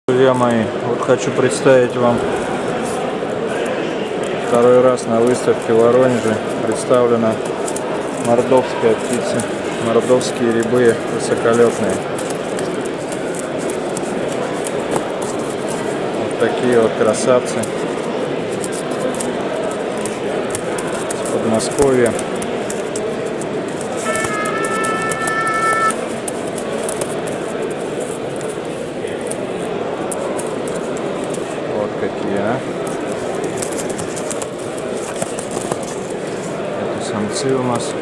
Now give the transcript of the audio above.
Друзья мои, вот хочу представить вам второй раз на выставке в Воронеже представлена мордовская птица, мордовские рябы высоколетные. Вот такие вот красавцы с Подмосковья. Вот какие, а. Это самцы у нас.